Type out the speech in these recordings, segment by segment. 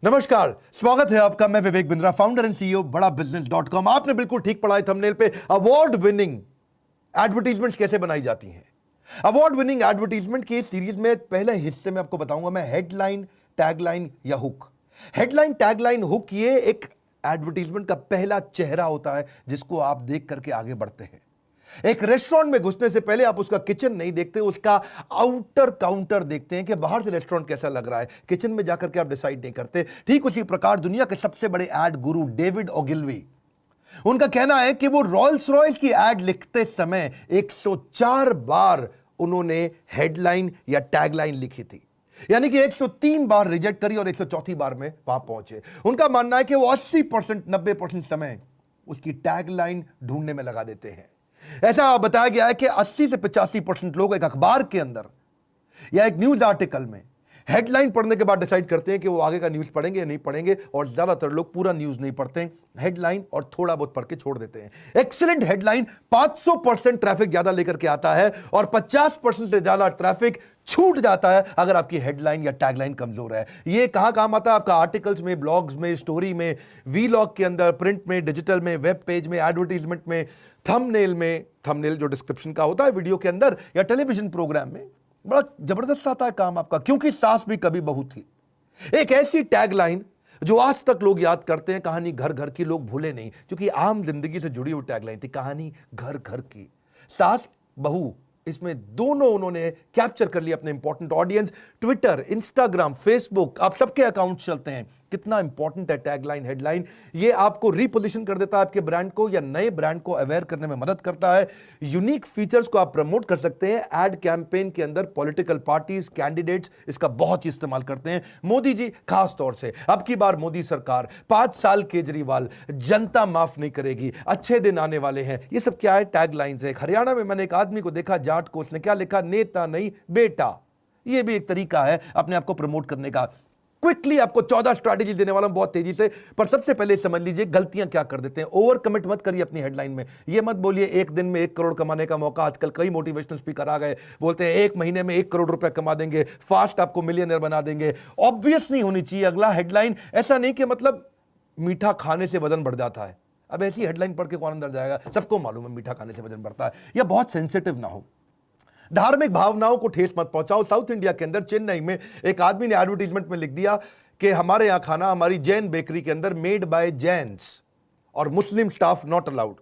नमस्कार, स्वागत है आपका। मैं Vivek Bindra, founder and CEO बड़ा बिजनेस.com। आपने बिल्कुल ठीक पढ़ा है थंबनेल पे। अवार्ड विनिंग एडवर्टाइजमेंट कैसे बनाई जाती हैं। अवार्ड विनिंग एडवर्टाइजमेंट की सीरीज में पहले हिस्से में आपको बताऊंगा मैं हेडलाइन, टैगलाइन या हुक। हेडलाइन, टैगलाइन, हुक ये एक एडवर्टाइजमेंट का पहला चेहरा होता है जिसको आप देख करके आगे बढ़ते हैं। एक रेस्टोरेंट में घुसने से पहले आप उसका किचन नहीं देखते, उसका आउटर काउंटर देखते हैं कि बाहर से रेस्टोरेंट कैसा लग रहा है। किचन में जाकर के आप डिसाइड नहीं करते। ठीक उसी प्रकार दुनिया के सबसे बड़े एड गुरु डेविड ओगिलवी, उनका कहना है कि वो रॉल्स रॉयस की एड लिखते समय 104 बार उन्होंने हेडलाइन या टैगलाइन लिखी थी, यानी कि 103 बार रिजेक्ट करी और 104 बार में वहां पहुंचे। उनका मानना है कि वो 80% 90% समय उसकी टैगलाइन ढूंढने में लगा देते हैं। ऐसा बताया गया है कि 80 से 85% लोग एक अखबार के अंदर या एक न्यूज आर्टिकल में हेडलाइन पढ़ने के बाद डिसाइड करते हैं कि वो आगे का न्यूज पढ़ेंगे या नहीं पढ़ेंगे, और ज्यादातर लोग पूरा न्यूज नहीं पढ़ते हैं, हेडलाइन और थोड़ा बहुत पढ़ के छोड़ देते हैं। एक्सीलेंट हेडलाइन 500% ट्रैफिक ज्यादा लेकर के आता है और 50% से ज्यादा ट्रैफिक छूट जाता है अगर आपकी हेडलाइन या टैगलाइन कमजोर है। ये कहां काम आता है? आपका आर्टिकल्स में, ब्लॉग्स में, स्टोरी में, वीलॉग के अंदर, प्रिंट में, डिजिटल में, वेब पेज में, एडवर्टीजमेंट में, थंबनेल में, थंबनेल जो डिस्क्रिप्शन का होता है वीडियो के अंदर, या टेलीविजन प्रोग्राम में। बड़ा जबरदस्त आता है काम आपका, क्योंकि सास भी कभी बहू थी। एक ऐसी टैगलाइन जो आज तक लोग याद करते हैं। कहानी घर घर की लोग भूले नहीं, क्योंकि आम जिंदगी से जुड़ी हुई टैगलाइन थी। कहानी घर घर की, सास बहू, इसमें दोनों उन्होंने कैप्चर कर लिया अपने important audience. Twitter, Instagram, Facebook, आप सबके अकाउंट चलते हैं। कितना इंपॉर्टेंट है टैगलाइन, हेडलाइन। ये आपको रीपोजिशन कर देता है आपके ब्रांड को, या नए ब्रांड को अवेयर करने में मदद करता है। यूनिक फीचर्स को आप प्रमोट कर सकते हैं। एड कैंपेन के अंदर पॉलिटिकल पार्टीज, कैंडिडेट्स इसका बहुत ही इस्तेमाल करते हैं। मोदी जी खास तौर से, अब की बार मोदी सरकार, 5 साल केजरीवाल, जनता माफ नहीं करेगी, अच्छे दिन आने वाले हैं, ये सब क्या है? टैगलाइंस है। हरियाणा में मैंने एक आदमी को देखा, जाट को, उसने क्या लिखा? नेता नहीं बेटा। ये भी एक तरीका है अपने आप को प्रमोट करने का। क्विकली आपको 14 स्ट्रैटेजी देने वाला हूं बहुत तेजी से, पर सबसे पहले समझ लीजिए गलतियां क्या कर देते हैं। ओवर कमिट मत करिए अपनी हेडलाइन में। ये मत बोलिए एक दिन में 1 करोड़ कमाने का मौका। आजकल कई मोटिवेशनल स्पीकर आ गए, बोलते हैं 1 महीने में 1 करोड़ रुपए कमा देंगे, फास्ट आपको मिलियनर बना देंगे। ऑब्वियस नहीं होनी चाहिए अगला हेडलाइन। ऐसा नहीं कि मतलब मीठा खाने से वजन बढ़ जाता है। अब ऐसी हेडलाइन पढ़ के कौन अंदर जाएगा? सबको मालूम है मीठा खाने से वजन बढ़ता है। या बहुत सेंसिटिव ना हो, धार्मिक भावनाओं को ठेस मत पहुंचाओ। साउथ इंडिया के अंदर चेन्नई में एक आदमी ने एडवर्टीजमेंट में लिख दिया कि हमारे यहां खाना, हमारी जैन बेकरी के अंदर मेड बाय जैन्स और मुस्लिम स्टाफ नॉट अलाउड।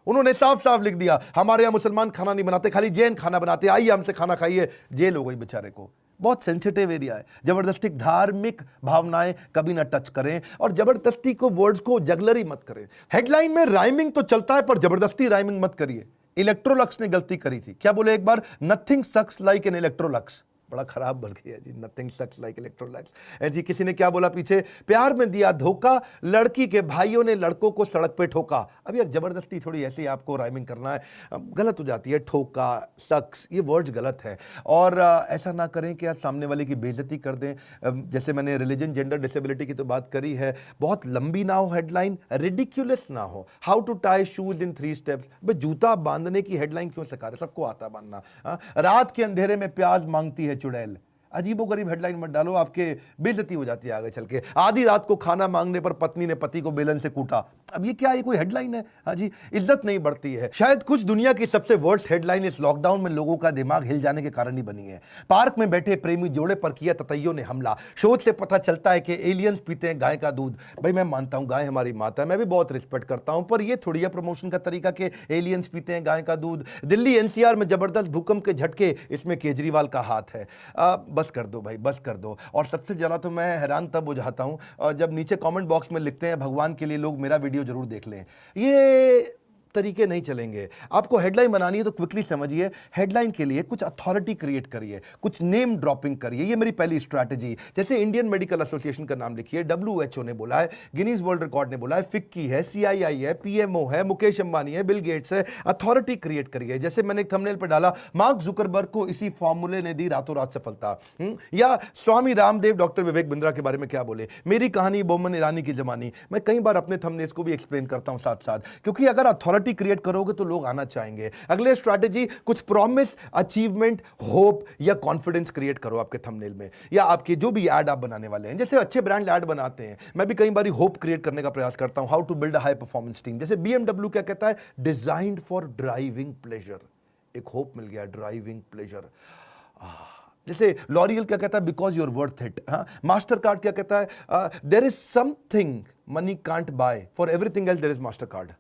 उन्होंने साफ साफ लिख दिया हमारे यहां मुसलमान खाना नहीं बनाते, खाली जैन खाना बनाते, आइए हमसे खाना खाइए। जेल हो गई बेचारे को। बहुत सेंसिटिव एरिया है। जबरदस्ती धार्मिक भावनाएं कभी ना टच करें, और जबरदस्ती को वर्ड्स को जगलरी मत करें। हेडलाइन में राइमिंग तो चलता है, पर जबरदस्ती राइमिंग मत करिए। इलेक्ट्रोलक्स ने गलती करी थी। क्या बोले एक बार? Nothing sucks like an Electrolux. बड़ा खराब बन गया जी, नथिंग सक्स लाइक इलेक्ट्रोलक्स। जी किसी ने क्या बोला पीछे? प्यार में दिया धोखा, लड़की के भाइयों ने लड़कों को सड़क पे ठोका। अब यार जबरदस्ती थोड़ी ऐसे आपको राइमिंग करना है, गलत हो जाती है। ठोका, सक्स, ये वर्ड्स गलत है। और ऐसा ना करें कि आप सामने वाले की बेइज्जती कर दें। जैसे मैंने रिलीजन, जेंडर, डिसेबिलिटी की तो बात करी है। बहुत लंबी ना हो हेडलाइन, रिडिक्यूलस ना हो। How to tie shoes in 3 steps. भाई जूता बांधने की हेडलाइन क्यों सिखा रहे? सबको आता बांधना। रात के अंधेरे में प्याज मांगती है चुड़ैल। अजीबोगरीब हेडलाइन मत डालो, आपके बेइज्जती हो जाती है आगे चल के। आधी रात को खाना मांगने पर पत्नी ने पति को बेलन से कूटा। अब ये क्या है? कोई हेडलाइन है? हाँ जी, इज्जत नहीं बढ़ती है। शायद कुछ दुनिया की सबसे वर्स्ट हेडलाइन इस लॉकडाउन में लोगों का दिमाग हिल जाने के कारण ही बनी है। पार्क में बैठे प्रेमी जोड़े पर किया ततैयों ने हमला। शोध से पता चलता है कि एलियंस पीते हैं गाय का दूध। भाई मैं मानता हूं गाय हमारी माता है, मैं भी बहुत रिस्पेक्ट करता हूं, पर यह थोड़ी है प्रमोशन का तरीका कि एलियंस पीते हैं गाय का दूध। दिल्ली एनसीआर में जबरदस्त भूकंप के झटके, इसमें केजरीवाल का हाथ है। बस कर दो भाई, बस कर दो। और सबसे ज्यादा तो मैं हैरान तब हो जाता हूं जब नीचे कमेंट बॉक्स में लिखते हैं भगवान के लिए लोग मेरा वीडियो जरूर देख लें। ये तरीके नहीं चलेंगे। आपको हेडलाइन बनानी है तो क्विकली समझिए, हेडलाइन के लिए कुछ अथॉरिटी क्रिएट करिए, कुछ नेम ड्रॉपिंग करिए। ये मेरी पहली स्ट्रैटेजी। जैसे इंडियन मेडिकल एसोसिएशन का नाम लिखिए, WHO ने बोला है, गिनीज वर्ल्ड रिकॉर्ड ने बोला है, फिक्की है, CII है, PMO है, मुकेश अंबानी है, बिल गेट्स है। अथॉरिटी क्रिएट करिए। जैसे मैंने एक थंबनेल पर डाला, मार्क जुकरबर्ग को इसी फॉर्मूले ने दी रातों रात सफलता। या स्वामी रामदेव डॉक्टर विवेक बिंद्रा के बारे में क्या बोले, मेरी कहानी बोमन ईरानी की जमानी। मैं कई बार अपने थंबनेल्स को भी एक्सप्लेन करता हूं साथ साथ, क्योंकि अगर अथॉरिटी कम्युनिटी क्रिएट करोगे तो लोग आना चाहेंगे। अगले स्ट्रैटेजी, कुछ प्रॉमिस, अचीवमेंट, होप या कॉन्फिडेंस क्रिएट करो आपके थंबनेल में या आपके जो भी ऐड आप बनाने वाले हैं। जैसे अच्छे ब्रांड ऐड बनाते हैं, मैं भी कई बार होप क्रिएट करने का प्रयास करता हूं, how to build a high performance team. जैसे BMW क्या कहता है, डिजाइन्ड फॉर ड्राइविंग प्लेजर, एक होप मिल गया, ड्राइविंग प्लेजर। जैसे लॉरियल क्या कहता है, because you're worth it. Mastercard क्या कहता है, there is something money can't buy, for everything else there is Mastercard.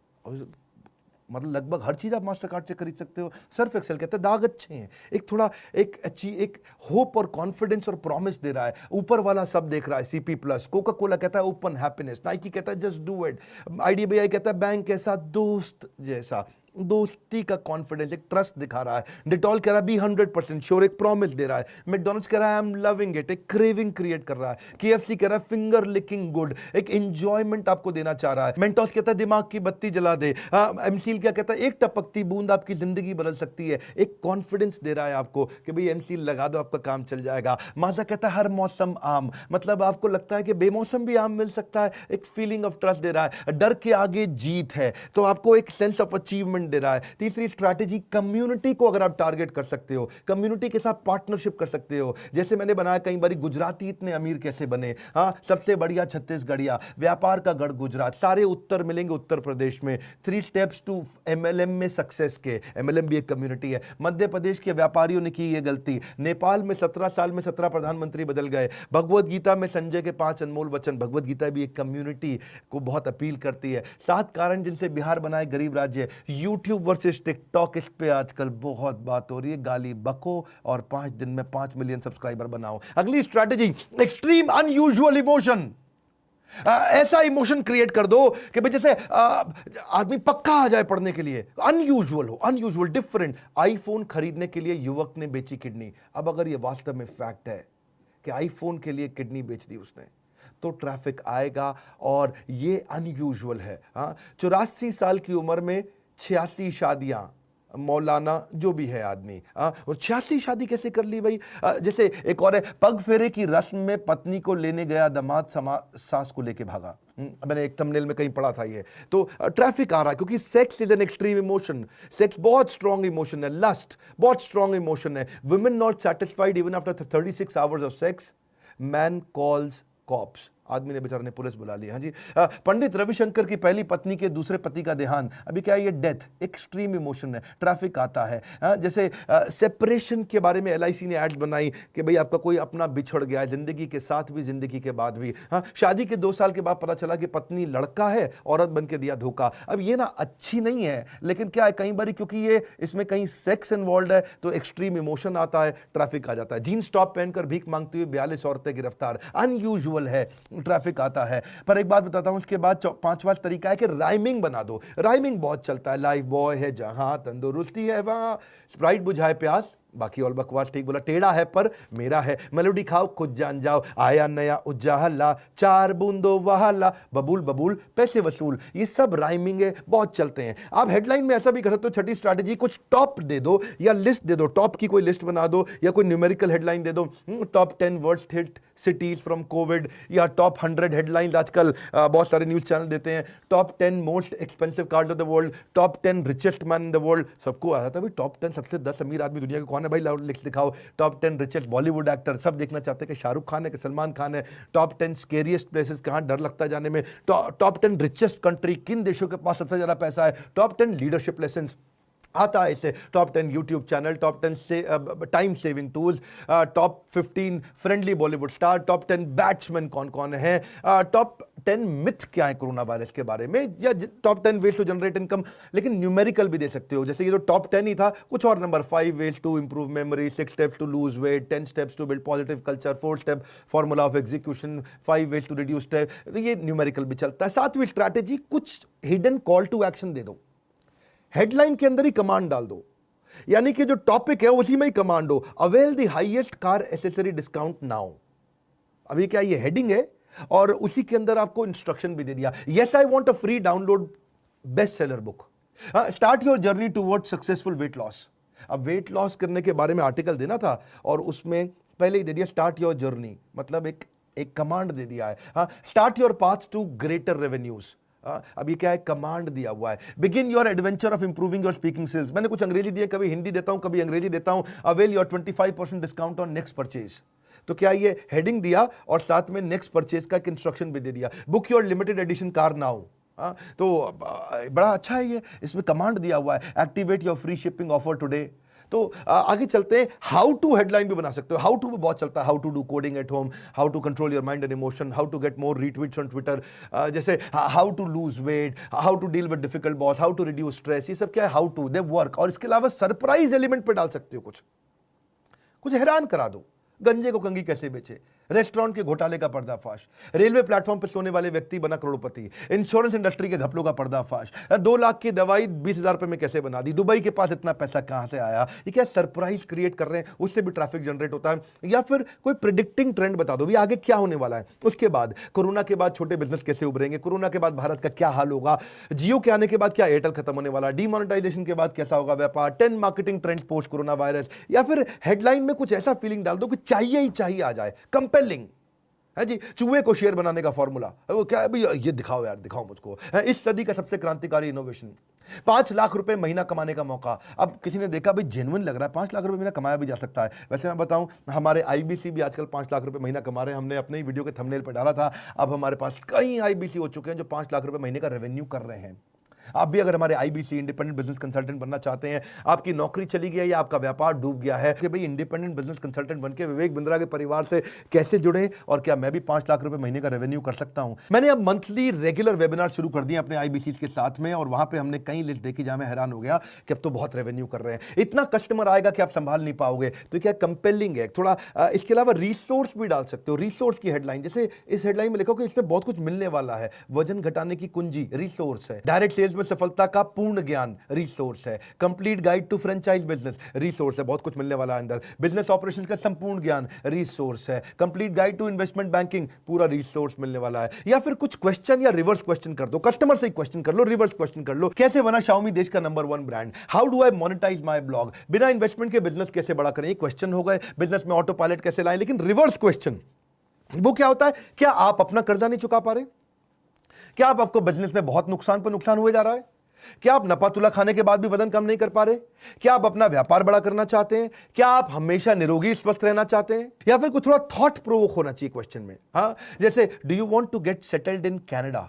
मतलब लगभग हर चीज आप मास्टर कार्ड से खरीद सकते हो। सर्फ एक्सेल कहता है दाग अच्छे हैं, एक थोड़ा एक अच्छी एक होप और कॉन्फिडेंस और प्रॉमिस दे रहा है, ऊपर वाला सब देख रहा है। CP प्लस, कोका कोला कहता है ओपन हैप्पीनेस, नाइकी कहता है जस्ट डू इट, IDBI कहता है बैंक कैसा, दोस्त जैसा, दोस्ती का कॉन्फिडेंस, एक ट्रस्ट दिखा रहा है। डिटॉल कह रहा है बी 100% श्योर, एक प्रॉमिस दे रहा है। मैकडॉनल्ड्स कह रहा है आई एम लविंग इट, एक क्रेविंग क्रिएट कर रहा है। KFC कह रहा है फिंगर लिकिंग गुड, एक एंजॉयमेंट आपको देना चाह रहा है। मेंटोस कहता है दिमाग की बत्ती जला दे। एमसील क्या कहता है, एक टपकती बूंद आपकी जिंदगी बदल सकती है, एक कॉन्फिडेंस दे रहा है आपको कि भाई एमसील लगा दो आपका काम चल जाएगा। माजा कहता है हर मौसम आम, मतलब आपको लगता है कि बेमौसम भी आम मिल सकता है, एक फीलिंग ऑफ ट्रस्ट दे रहा है। डर के आगे जीत है, तो आपको एक सेंस ऑफ अचीवमेंट दे रहा है। तीसरी स्ट्रैटेजी, कम्युनिटी को अगर आप टारगेट कर सकते हो, कम्युनिटी के साथ पार्टनरशिप कर सकते हो। जैसे मैंने बनाया कई बार, गुजराती इतने अमीर कैसे बने, हाँ सबसे बढ़िया छत्तीसगढ़िया, व्यापार का गढ़ गुजरात, सारे उत्तर मिलेंगे उत्तर प्रदेश में। 3 स्टेप्स टू MLM में सक्सेस के, MLM भी एक कम्युनिटी है। मध्य प्रदेश के व्यापारियों ने की ये गलती, नेपाल में 17 साल में 17 प्रधानमंत्री बदल गए। भगवत गीता में संजय के 5 अनमोल वचन, भगवत गीता भी एक कम्युनिटी को बहुत अपील करती है। 7 कारण जिनसे बिहार बनाए गरीब राज्य, यूट्यूब वर्सेस टिकटॉक, इस पे आजकल बहुत बात हो रही है, गाली बको और 5 दिन में 5 मिलियन सब्सक्राइबर बनाओ। अगली स्ट्रैटेजी, एक्सट्रीम अनयूजुअल इमोशन, ऐसा इमोशन क्रिएट कर दो कि भाई जैसे आदमी पक्का आ जाए पढ़ने के लिए, अनयूजुअल हो, अनयूजुअल, डिफरेंट। आईफोन खरीदने के लिए युवक ने बेची किडनी। अब अगर यह वास्तव में फैक्ट है कि आईफोन के लिए किडनी बेच दी उसने, तो ट्रैफिक आएगा और ये अनयूजुअल है। 84 साल की उम्र में 86 शादियां, मौलाना जो भी है आदमी, और 86 शादी कैसे कर ली भाई। जैसे एक और है, पग फेरे की रस्म में पत्नी को लेने गया दामाद सास को लेके भागा। मैंने एक थंबनेल में कहीं पढ़ा था ये। तो ट्रैफिक आ रहा है क्योंकि sex is an extreme emotion, sex बहुत स्ट्रॉन्ग इमोशन है, लस्ट बहुत स्ट्रॉन्ग इमोशन है। Women not satisfied even after 36 hours of sex, man calls cops, आदमी ने बेचारे ने पुलिस बुला ली। हाँ जी। पंडित रविशंकर की पहली पत्नी के दूसरे पति का देहांत, अभी क्या है ये डेथ, एक्सट्रीम इमोशन है, ट्रैफिक आता है। जैसे सेपरेशन के बारे में LIC ने एड्स बनाई कि भाई आपका कोई अपना बिछड़ गया है, जिंदगी के साथ भी जिंदगी के बाद भी। शादी के 2 साल के बाद पता चला कि पत्नी लड़का है, औरत बन के दिया धोखा। अब ये ना अच्छी नहीं है, लेकिन क्या है कई बार क्योंकि ये इसमें कहीं सेक्स इन्वॉल्व है तो एक्सट्रीम इमोशन आता है, ट्रैफिक आ जाता है। जीन्स टॉप पहनकर भीख मांगती हुई 42 औरतें गिरफ्तार, अनयूजुअल है, ट्रैफिक आता है। पर एक बात बताता हूं, इसके बाद 5वां तरीका है कि राइमिंग बना दो। राइमिंग बहुत चलता है, लाइफ बॉय है जहां तंदुरुस्ती है वहां, स्प्राइट बुझाए प्यास, बाकी और बकवास ठीक बोला, टेढ़ा है पर मेरा है, मेलोडी खाओ खुद जान जाओ, आया नया उजाला, 4 बूंदो वहाला, बबूल बबूल पैसे वसूल, ये सब राइमिंग है, बहुत चलते हैं। आप हेडलाइन में ऐसा भी कर सकते हो, छठी स्ट्रैटेजी, कुछ टॉप दे दो या लिस्ट दे दो, टॉप की कोई लिस्ट बना दो या कोई न्यूमेरिकल हेडलाइन दे दो। Top 10 worst hit cities from Covid, या टॉप 100 हेडलाइंस, आजकल बहुत सारे न्यूज चैनल देते हैं। Top 10 most expensive card of the world, top 10 richest man in the world, सबको आया था भाई टॉप 10 सबसे 10 अमीर आदमी दुनिया के कौन है भाई, लाउड लिस्ट दिखाओ। टॉप 10 रिचेस्ट बॉलीवुड एक्टर, सब देखना चाहते हैं कि शाहरुख खान है कि सलमान खान है। टॉप 10 स्केरियस्ट प्लेसेस, कहां डर लगता है जाने में। टॉप 10 रिचेस्ट कंट्री, किन देशों के पास सबसे ज्यादा पैसा है। टॉप 10 लीडरशिप लेसन्स आता है इसे। टॉप 10 यूट्यूब चैनल, टॉप 10 से time saving tools, top 15 friendly Bollywood star, top 10 batsman कौन कौन है, टॉप 10 मिथ क्या है कोरोना वायरस के बारे में, या top 10 ways to generate income. लेकिन न्यूमेरिकल भी दे सकते हो, जैसे ये जो टॉप 10 ही था, कुछ और number, 5 ways to improve memory, 6 steps to lose weight, 10 steps to build positive culture, 4 step formula of execution, 5 ways to reduce step, तो ये न्यूमेरिकल भी चलता है। 7वीं स्ट्रैटेजी, कुछ हिडन कॉल टू एक्शन दे दो, हेडलाइन के अंदर ही कमांड डाल दो, यानी कि जो टॉपिक है उसी में ही कमांड हो। Avail the highest car accessory discount now, अभी क्या ये हेडिंग है और उसी के अंदर आपको इंस्ट्रक्शन भी दे दिया। Yes I want a free download best seller book, start your journey toward successful weight loss. अब वेट लॉस करने के बारे में आर्टिकल देना था और उसमें पहले ही दे दिया स्टार्ट योर जर्नी, मतलब एक कमांड दे दिया है। Start your path to greater revenues, अब ये क्या है, कमांड दिया हुआ है, begin your adventure of improving your speaking skills. मैंने कुछ अंग्रेजी दिए, कभी हिंदी देता हूं, कभी अंग्रेजी देता हूं। Avail your 25% discount on next purchase. तो क्या ये हेडिंग दिया और साथ में नेक्स्ट परचेज का एक इंस्ट्रक्शन भी दे दिया, book your limited edition car now. तो बड़ा अच्छा है ये, इसमें कमांड दिया हुआ है, activate your free shipping offer today. तो आगे चलते हैं, हाउ टू हेडलाइन भी बना सकते हो। हाउ टू बहुत चलता है, how to do coding at home, how to control your mind and emotion, how to get more retweets on Twitter, जैसे how to lose weight, how to deal with difficult boss, how to reduce stress. ये सब क्या है, how to, they work. और इसके अलावा surprise element पे डाल सकते हो, कुछ हैरान करा दो, गंजे को कंघी कैसे बेचे, रेस्टोरेंट के घोटाले का पर्दाफाश, रेलवे प्लेटफॉर्म पर सोने वाले व्यक्ति बना करोड़पति, इंश्योरेंस इंडस्ट्री के घपलों का पर्दाफाश, 2 लाख की दवाई 20,000 रुपए में कैसे बना दी, दुबई के पास इतना पैसा कहां से आया। ये क्या सरप्राइज क्रिएट कर रहे हैं, उससे भी ट्रैफिक जनरेट होता है। या फिर कोई प्रिडिक्टिंग ट्रेंड बता दो, भी आगे क्या होने वाला है, उसके बाद कोरोना के बाद छोटे बिजनेस कैसे उभरेंगे, कोरोना के बाद भारत का क्या हाल होगा, जियो के आने के बाद क्या एयरटेल खत्म होने वाला, डीमोनेटाइजेशन के बाद कैसा होगा व्यापार, 10 marketing trends post corona virus. या फिर हेडलाइन में कुछ ऐसा फीलिंग डाल दो कि चाहिए ही चाहिए आ जाए, कंपेलिंग है जी। चूहे को शेर बनाने का फॉर्मूला, वो क्या है भैया, ये दिखाओ यार, दिखाओ मुझको। इस सदी का सबसे क्रांतिकारी इनोवेशन, 5 लाख रुपए महीना कमाने का मौका। अब किसी ने देखा भाई जेन्युइन लग रहा है, 5 लाख रुपए महीना कमाया भी जा सकता है। वैसे मैं बताऊं, हमारे आईबीसी भी आजकल 5 लाख रुपए महीना कमा रहे हैं। हमने अपने ही वीडियो के थंबनेल पर डाला था। अब हमारे पास कई आईबीसी हो चुके हैं जो 5 लाख रुपए महीने का रेवेन्यू कर रहे हैं। आप भी अगर हमारे आईबीसी इंडिपेंडेंट बिजनेस कंसल्टेंट बनना चाहते हैं, आपकी नौकरी चली गई है या आपका व्यापार डूब गया है, कि भाई इंडिपेंडेंट बिजनेस कंसल्टेंट बनके विवेक बिंद्रा के परिवार से कैसे जुड़े और क्या मैं भी 5 लाख रुपए महीने का रेवेन्यू कर सकता हूं। मैंने अब मंथली रेगुलर वेबिनार शुरू कर दिए अपने आईबीसी के साथ में, और वहां पे हमने कई लिस्ट देखी जहां मैं हैरान हो गया कि अब तो बहुत रेवेन्यू कर रहे हैं। इतना कस्टमर आएगा कि आप संभाल नहीं पाओगे। तो क्या कंपेलिंग है थोड़ा। इसके अलावा रिसोर्स भी डाल सकते हो, रिसोर्स की हेडलाइन, जैसे इस हेडलाइन में लिखो कि इसमें बहुत कुछ मिलने वाला है, वजन घटाने की कुंजी, रिसोर्स है, डायरेक्ट सेल्स में सफलता का पूर्ण ज्ञान, रिसोर्स है, complete guide to franchise business, resource है, बहुत कुछ मिलने वाला है अंदर, बिजनेस ऑपरेशंस का संपूर्ण ज्ञान, रिसोर्स है, complete guide to investment banking, पूरा रिसोर्स मिलने वाला है। या फिर कुछ क्वेश्चन या रिवर्स क्वेश्चन कर दो, कस्टमर से क्वेश्चन कर लो, रिवर्स क्वेश्चन कर लो, कैसे बना Xiaomi देश का number 1 brand, how do I monetize my blog, बिना इन्वेस्टमेंट के बिजनेस कैसे बड़ा करें, क्वेश्चन हो गए, बिजनेस में ऑटो पायलट कैसे लाएं। लेकिन रिवर्स क्वेश्चन वो क्या होता है, क्या आप अपना कर्जा नहीं चुका पा रहे, क्या आपको बिजनेस में बहुत नुकसान पर नुकसान हुए जा रहा है, क्या आप नफा तुला खाने के बाद भी वजन कम नहीं कर पा रहे, क्या आप अपना व्यापार बड़ा करना चाहते हैं, क्या आप हमेशा निरोगी स्वस्थ रहना चाहते हैं, या फिर कुछ थोड़ा थॉट प्रोवोक होना चाहिए क्वेश्चन में। हाँ, जैसे do you want to get settled in Canada.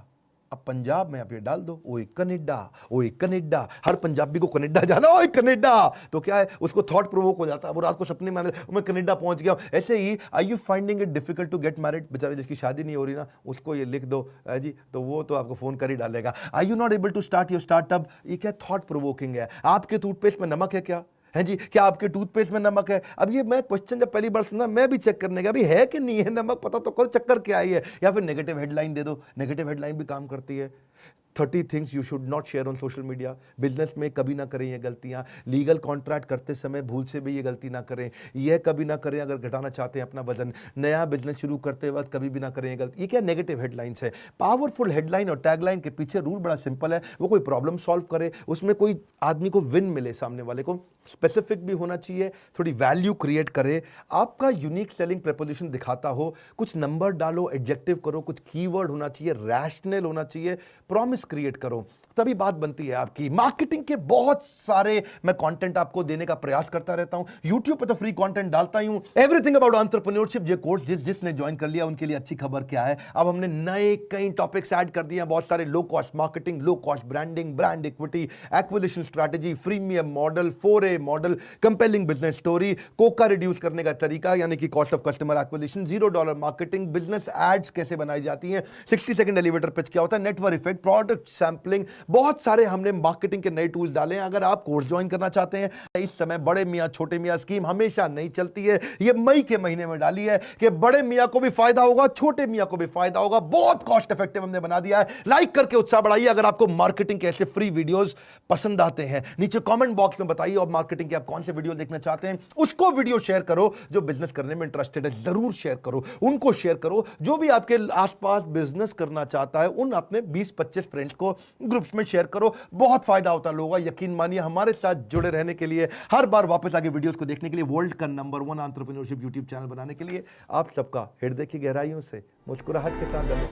अब पंजाब में आप ये डाल दो, ओए कनाडा, ओए कनाडा, हर पंजाबी को कनाडा जाना, ओए कनाडा। तो क्या है, उसको थॉट प्रोवोक हो जाता है, वो रात को सपने में मैं कनाडा पहुंच गया। ऐसे ही are you finding it difficult to get married, बेचारे जिसकी शादी नहीं हो रही ना, उसको ये लिख दो जी, तो वो तो आपको फोन कर ही डालेगा। Are you not able to start your startup, ये क्या थॉट प्रोवोकिंग है। आपके टूथपेस्ट में नमक है क्या, है जी, क्या आपके टूथपेस्ट में नमक है। अब ये मैं क्वेश्चन जब पहली बार सुना, मैं भी चेक करने गया, अभी है कि नहीं है नमक, पता तो कल चक्कर क्या आई है। या फिर नेगेटिव हेडलाइन दे दो, नेगेटिव हेडलाइन भी काम करती है। 30 things you should not share on social media, business में कभी ना करें ये गलतियां, लीगल कॉन्ट्रैक्ट करते समय भूल से भी ये गलती ना करें, यह कभी ना करें अगर घटाना चाहते हैं अपना वजन, नया बिजनेस शुरू करते वक्त कभी भी ना करें ये गलती। ये क्या नेगेटिव हेडलाइंस है। पावरफुल हेडलाइन और टैगलाइन के पीछे रूल बड़ा सिंपल है, वो कोई प्रॉब्लम सॉल्व करे, उसमें कोई आदमी को विन मिले, सामने वाले को, स्पेसिफिक भी होना चाहिए, थोड़ी वैल्यू क्रिएट करे, आपका यूनिक सेलिंग प्रपोजिशन दिखाता हो, कुछ नंबर डालो, एडजेक्टिव करो, कुछ कीवर्ड होना चाहिए, रैशनल होना चाहिए, प्रॉमिस क्रिएट करो, तभी बात बनती है आपकी। मार्केटिंग के बहुत सारे मैं कंटेंट आपको देने का प्रयास करता रहता हूं, YouTube पे तो फ्री कंटेंट डालता ही हूं। एवरीथिंग अबाउट एंटरप्रेन्योरशिप, ये कोर्स जिसने ज्वाइन कर लिया उनके लिए अच्छी खबर क्या है, अब हमने नए कई टॉपिक्स ऐड कर दिए हैं, बहुत सारे। Low cost marketing, low cost branding, brand equity, acquisition strategy, freemium model, 4A model, compelling business story, कोका रिड्यूस करने का तरीका यानी कि cost of customer acquisition, $0 marketing, business ads कैसे बनाई जाती हैं, 60 सेकंड एलिवेटर पिच क्या होता है, नेटवर्क इफेक्ट, प्रोडक्ट सैंपलिंग, बहुत सारे हमने मार्केटिंग के नए टूल्स डाले हैं। अगर आप कोर्स ज्वाइन करना चाहते हैं, इस समय बड़े मियां छोटे मियां स्कीम हमेशा नहीं चलती है, ये मई के महीने में डाली है कि बड़े मियां को भी फायदा होगा, छोटे मियां को भी फायदा होगा, बहुत कॉस्ट इफेक्टिव हमने बना दिया है। लाइक करके उत्साह बढ़ाइए अगर आपको मार्केटिंग के ऐसे फ्री वीडियोस पसंद आते हैं, नीचे कमेंट बॉक्स में बताइए, और मार्केटिंग के आप कौन से वीडियो देखना चाहते हैं, उसको वीडियो शेयर करो। जो बिजनेस करने में इंटरेस्टेड है जरूर शेयर करो, उनको शेयर करो। जो भी आपके आसपास बिजनेस करना चाहता है उन अपने 20-25 फ्रेंड्स को ग्रुप्स में शेयर करो, बहुत फायदा होता है लोगों का। यकीन मानिए, हमारे साथ जुड़े रहने के लिए, हर बार वापस आके वीडियोस को देखने के लिए, वर्ल्ड का नंबर 1 एंटरप्रेन्योरशिप यूट्यूब चैनल बनाने के लिए आप सबका हृदय की गहराइयों से मुस्कुराहट के साथ